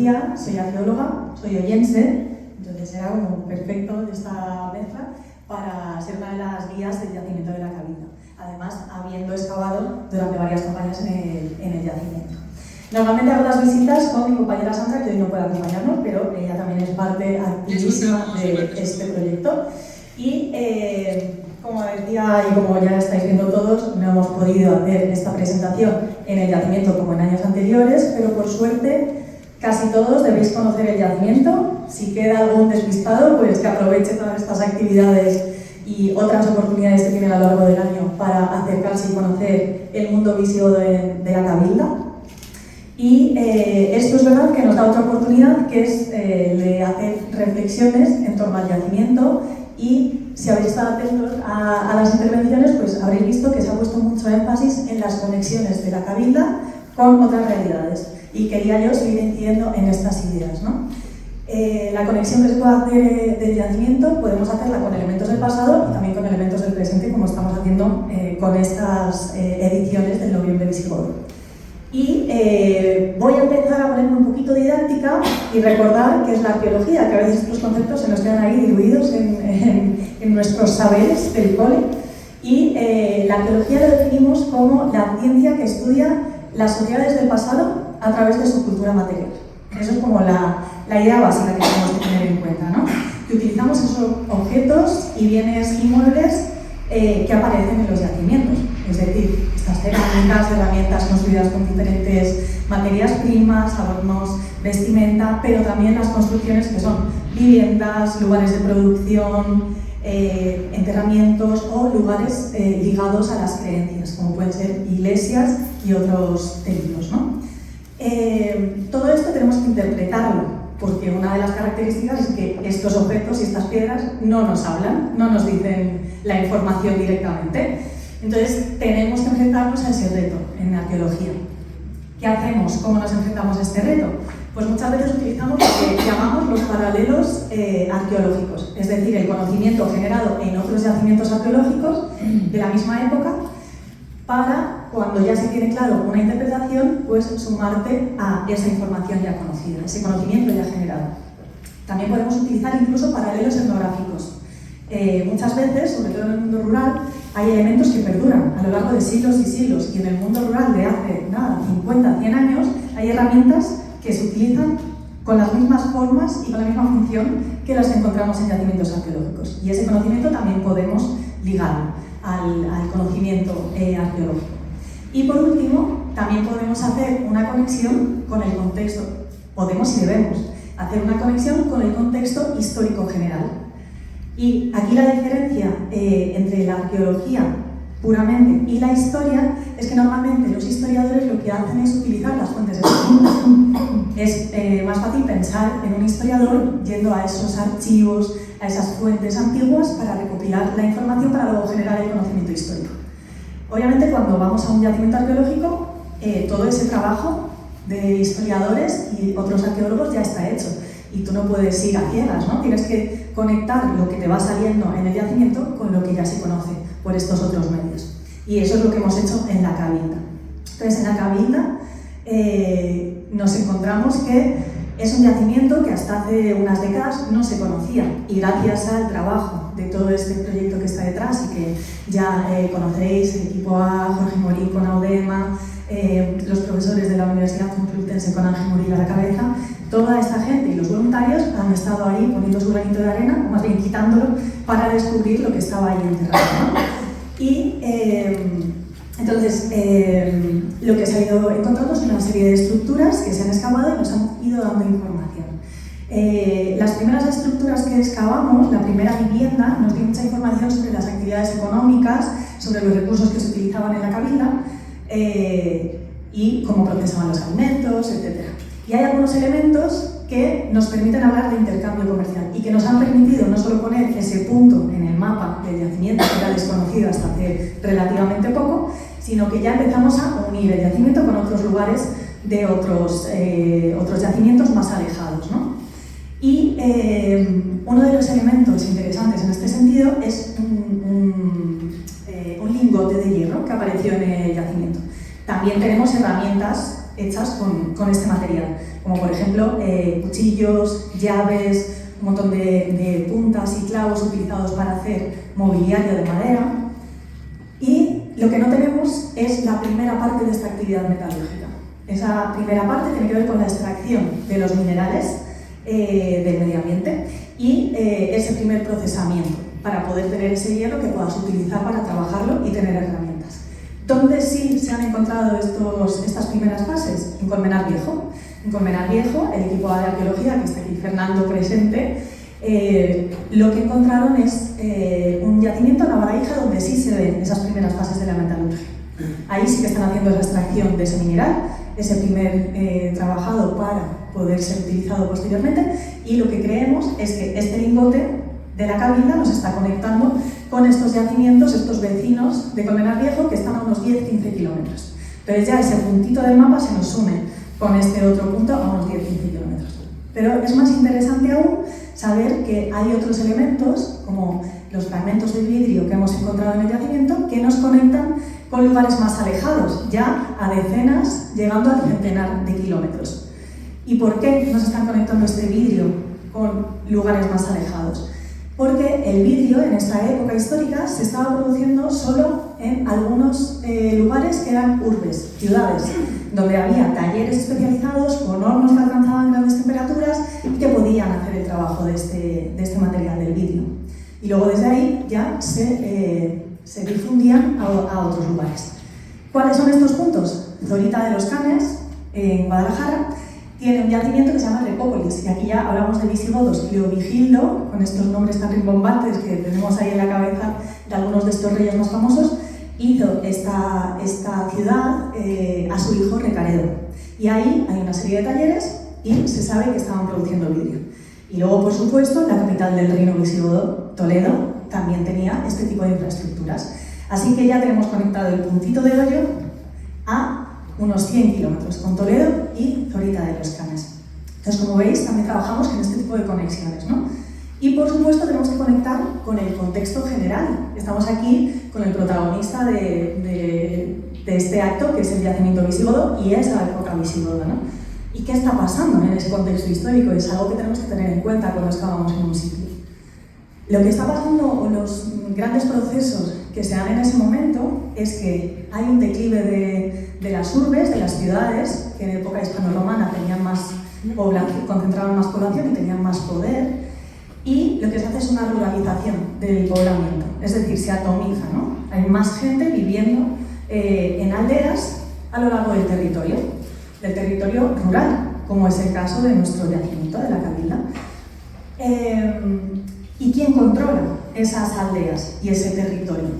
arqueología, soy arqueóloga, soy oyense, entonces era como perfecto esta mezcla para ser una de las guías del yacimiento de la Cabilda. Además, habiendo excavado durante varias campañas en el yacimiento. Normalmente hago las visitas con mi compañera Sandra, que hoy no puede acompañarnos, pero ella también es parte activísima de este proyecto. Y como decía y como ya estáis viendo todos, no hemos podido hacer esta presentación en el yacimiento como en años anteriores, pero por suerte casi todos debéis conocer el yacimiento. Si queda algún despistado, pues que aproveche todas estas actividades y otras oportunidades que tienen a lo largo del año para acercarse y conocer el mundo visigodo de la Cabilda. Y esto es verdad que nos da otra oportunidad, que es de hacer reflexiones en torno al yacimiento, y si habéis estado atentos a las intervenciones, pues habréis visto que se ha puesto mucho énfasis en las conexiones de la Cabilda con otras realidades, y quería yo seguir incidiendo en estas ideas, ¿no? La conexión que se puede hacer del yacimiento podemos hacerla con elementos del pasado y también con elementos del presente, como estamos haciendo con estas ediciones del noviembre visigodo. Y voy a empezar a ponerme un poquito didáctica y recordar qué es la arqueología, que a veces estos conceptos se nos quedan ahí diluidos en nuestros saberes del cole. Y la arqueología lo definimos como la ciencia que estudia las sociedades del pasado a través de su cultura material. Eso es como la idea básica que tenemos que tener en cuenta, ¿no? Que utilizamos esos objetos y bienes inmuebles que aparecen en los yacimientos. Es decir, estas herramientas construidas con diferentes materias primas, adornos, vestimenta, pero también las construcciones que son viviendas, lugares de producción, enterramientos o lugares ligados a las creencias, como pueden ser iglesias y otros templos, ¿no? Todo esto tenemos que interpretarlo, porque una de las características es que estos objetos y estas piedras no nos hablan, no nos dicen la información directamente. Entonces tenemos que enfrentarnos a ese reto en arqueología. ¿Qué hacemos? ¿Cómo nos enfrentamos a este reto? Pues muchas veces utilizamos lo que llamamos los paralelos arqueológicos, es decir, el conocimiento generado en otros yacimientos arqueológicos de la misma época, para, cuando ya se tiene claro una interpretación, pues sumarte a esa información ya conocida, ese conocimiento ya generado. También podemos utilizar incluso paralelos etnográficos. Muchas veces, sobre todo en el mundo rural, hay elementos que perduran a lo largo de siglos y siglos, y en el mundo rural de hace, 50, 100 años, hay herramientas que se utilizan con las mismas formas y con la misma función que las encontramos en yacimientos arqueológicos. Y ese conocimiento también podemos ligarlo al conocimiento arqueológico. Y por último, también podemos hacer una conexión con el contexto, podemos y debemos hacer una conexión con el contexto histórico general. Y aquí la diferencia entre la arqueología puramente y la historia es que normalmente los historiadores lo que hacen es utilizar las fuentes escritas. Es más fácil pensar en un historiador yendo a esos archivos, a esas fuentes antiguas para recopilar la información para luego generar el conocimiento histórico. Obviamente, cuando vamos a un yacimiento arqueológico, todo ese trabajo de historiadores y otros arqueólogos ya está hecho. Y tú no puedes ir a ciegas, ¿no? Tienes que conectar lo que te va saliendo en el yacimiento con lo que ya se conoce por estos otros medios. Y eso es lo que hemos hecho en la Cabilda. Entonces, en la Cabilda nos encontramos que es un yacimiento que hasta hace unas décadas no se conocía, y gracias al trabajo de todo este proyecto que está detrás y que ya conoceréis, el equipo A, Jorge Morín con Audema, los profesores de la Universidad Complutense con Ángel Murillo a la cabeza, toda esta gente y los voluntarios han estado ahí poniendo su granito de arena, o más bien quitándolo, para descubrir lo que estaba ahí enterrado, ¿no? Y entonces lo que se ha ido encontrando es una serie de estructuras que se han excavado y nos han ido dando información. Las primeras estructuras que excavamos, la primera vivienda, nos dio mucha información sobre las actividades económicas, sobre los recursos que se utilizaban en la Cabilda y cómo procesaban los alimentos, etc. Y hay algunos elementos que nos permiten hablar de intercambio comercial y que nos han permitido no solo poner ese punto en el mapa del yacimiento, que era desconocido hasta hace relativamente poco, sino que ya empezamos a unir el yacimiento con otros lugares de otros yacimientos más alejados, ¿no? Y uno de los elementos interesantes en este sentido es un lingote de hierro que apareció en el yacimiento. También tenemos herramientas hechas con este material, como por ejemplo cuchillos, llaves, un montón de puntas y clavos utilizados para hacer mobiliario de madera. Y lo que no tenemos es la primera parte de esta actividad metalúrgica. Esa primera parte tiene que ver con la extracción de los minerales del medio ambiente y ese primer procesamiento para poder tener ese hierro que puedas utilizar para trabajarlo y tener herramientas. ¿Dónde sí se han encontrado estas primeras fases? En Colmenar Viejo. En Colmenar Viejo, el equipo de arqueología, que está aquí Fernando presente, lo que encontraron es un yacimiento en la Baraija donde sí se ven esas primeras fases de la metalurgia. Ahí sí que están haciendo esa extracción de ese mineral, ese primer trabajado para poder ser utilizado posteriormente, y lo que creemos es que este lingote de la Cabilda nos está conectando con estos yacimientos, estos vecinos de Colmenar Viejo, que están a unos 10-15 kilómetros. Entonces ya ese puntito del mapa se nos une con este otro punto a unos 10-15 kilómetros. Pero es más interesante aún saber que hay otros elementos, como los fragmentos de vidrio que hemos encontrado en el yacimiento, que nos conectan con lugares más alejados, ya a decenas, llegando a centenar de kilómetros. ¿Y por qué nos están conectando este vidrio con lugares más alejados? Porque el vidrio en esta época histórica se estaba produciendo solo en algunos lugares que eran urbes, ciudades, donde había talleres especializados con hornos que alcanzaban grandes temperaturas y que podían hacer el trabajo de este material del vidrio. Y luego desde ahí ya se difundían a otros lugares. ¿Cuáles son estos puntos? Zorita de los Canes, en Guadalajara, tiene un yacimiento que se llama Recópolis, y aquí ya hablamos de visigodos. Leovigildo, con estos nombres tan rimbombantes que tenemos ahí en la cabeza de algunos de estos reyes más famosos, hizo esta ciudad a su hijo Recaredo. Y ahí hay una serie de talleres y se sabe que estaban produciendo vidrio. Y luego, por supuesto, la capital del reino visigodo, Toledo, también tenía este tipo de infraestructuras. Así que ya tenemos conectado el puntito de Hoyo a unos 100 kilómetros con Toledo y Zorita de los Canes. Entonces, como veis, también trabajamos en este tipo de conexiones, ¿no? Y, por supuesto, tenemos que conectar con el contexto general. Estamos aquí con el protagonista de este acto, que es el yacimiento visigodo, y es la época visigoda, ¿no? ¿Y qué está pasando en ese contexto histórico? Es algo que tenemos que tener en cuenta cuando excavamos en un sitio. Lo que está pasando, o los grandes procesos que se dan en ese momento, es que hay un declive de las urbes, de las ciudades, que en época hispano-romana tenían más población, concentraban más población y tenían más poder, y lo que se hace es una ruralización del poblamiento, es decir, se atomiza, ¿no? Hay más gente viviendo en aldeas a lo largo del territorio rural, como es el caso de nuestro yacimiento de la Cabilda. ¿Y quién controla esas aldeas y ese territorio?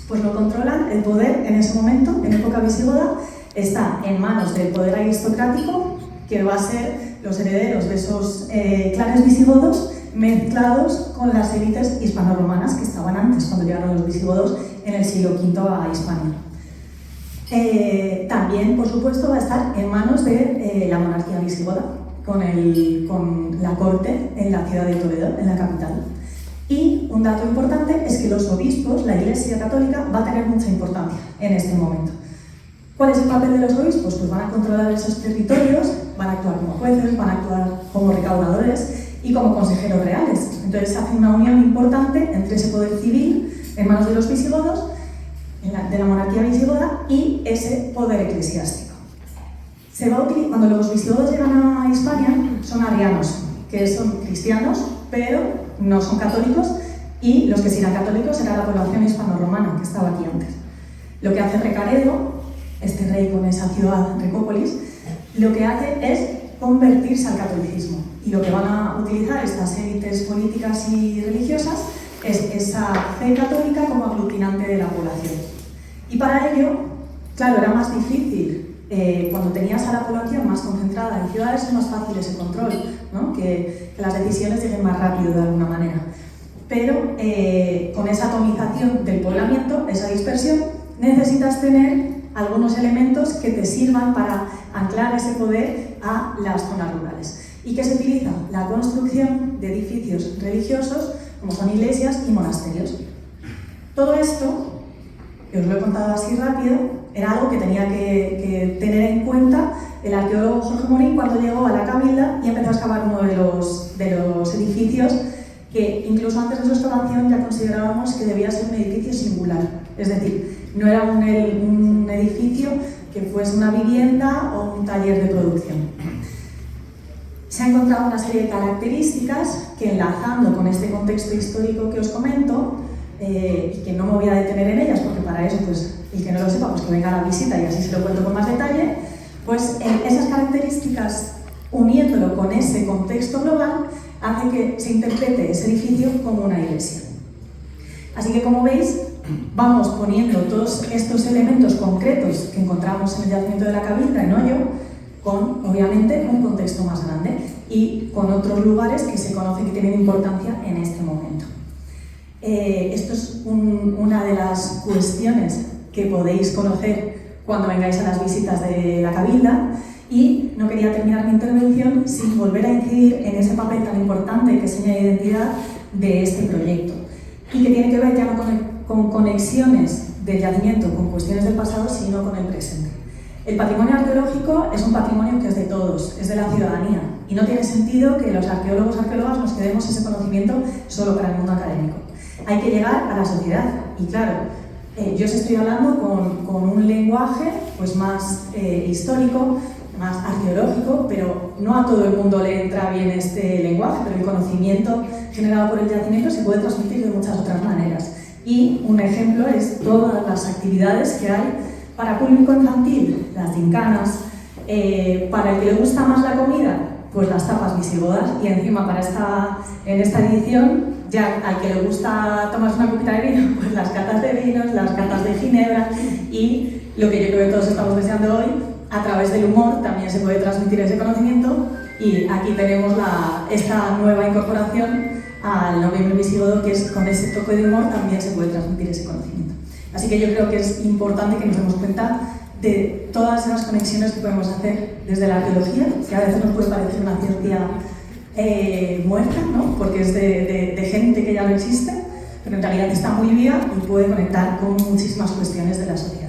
Pues lo controlan, el poder en ese momento, en época visigoda, está en manos del poder aristocrático, que va a ser los herederos de esos clanes visigodos mezclados con las élites hispano-romanas que estaban antes, cuando llegaron los visigodos en el siglo V a Hispania. También, por supuesto, va a estar en manos de la monarquía visigoda, con la corte en la ciudad de Toledo, en la capital. Y un dato importante es que los obispos, la Iglesia Católica, va a tener mucha importancia en este momento. ¿Cuál es el papel de los obispos? Pues van a controlar esos territorios, van a actuar como jueces, van a actuar como recaudadores y como consejeros reales. Entonces se hace una unión importante entre ese poder civil en manos de los visigodos, de la monarquía visigoda, y ese poder eclesiástico. Cuando los visigodos llegan a Hispania, son arrianos, que son cristianos, pero no son católicos, y los que sí eran católicos era la población hispano-romana que estaba aquí antes. Lo que hace Recaredo, este rey con esa ciudad, Recópolis, lo que hace es convertirse al catolicismo, y lo que van a utilizar estas élites políticas y religiosas es esa fe católica como aglutinante de la población. Y para ello, claro, era más difícil. Cuando tenías a la población más concentrada en ciudades es más fácil ese control, ¿no? que las decisiones lleguen más rápido de alguna manera. Pero con esa atomización del poblamiento, esa dispersión, necesitas tener algunos elementos que te sirvan para anclar ese poder a las zonas rurales. ¿Y qué se utiliza? La construcción de edificios religiosos, como son iglesias y monasterios. Todo esto, que os lo he contado así rápido, era algo que tenía que tener en cuenta el arqueólogo Jorge Morín cuando llegó a la Cabilda y empezó a excavar uno de los edificios que incluso antes de su excavación ya considerábamos que debía ser un edificio singular. Es decir, no era un edificio que fuese una vivienda o un taller de producción. Se ha encontrado una serie de características que, enlazando con este contexto histórico que os comento, y que no me voy a detener en ellas porque para eso, pues, el que no lo sepa, pues que venga a la visita y así se lo cuento con más detalle, pues esas características, uniéndolo con ese contexto global, hace que se interprete ese edificio como una iglesia. Así que, como veis, vamos poniendo todos estos elementos concretos que encontramos en el yacimiento de la Cabilda, en Ollo, con, obviamente, un contexto más grande y con otros lugares que se conoce que tienen importancia en este momento. Esto es una de las cuestiones que podéis conocer cuando vengáis a las visitas de la Cabilda, y no quería terminar mi intervención sin volver a incidir en ese papel tan importante que es seña de identidad de este proyecto, y que tiene que ver ya no con conexiones del yacimiento con cuestiones del pasado, sino con el presente. El patrimonio arqueológico es un patrimonio que es de todos, es de la ciudadanía, y no tiene sentido que los arqueólogos arqueólogas nos quedemos ese conocimiento solo para el mundo académico. Hay que llegar a la sociedad, y claro, yo os estoy hablando con un lenguaje pues más histórico, más arqueológico, pero no a todo el mundo le entra bien este lenguaje, pero el conocimiento generado por el yacimiento se puede transmitir de muchas otras maneras. Y un ejemplo es todas las actividades que hay para público infantil, las gincanas, para el que le gusta más la comida, pues las tapas visigodas, y encima en esta edición, ya al que le gusta tomarse una copita de vino, pues las catas de vinos, las catas de ginebra, y lo que yo creo que todos estamos deseando hoy, a través del humor también se puede transmitir ese conocimiento, y aquí tenemos esta nueva incorporación al noviembre visigodo, que es con ese toque de humor también se puede transmitir ese conocimiento. Así que yo creo que es importante que nos demos cuenta de todas las conexiones que podemos hacer desde la arqueología, que a veces nos puede parecer una ciencia muerta, ¿no? Porque es de gente que ya no existe, pero en realidad está muy viva y puede conectar con muchísimas cuestiones de la sociedad.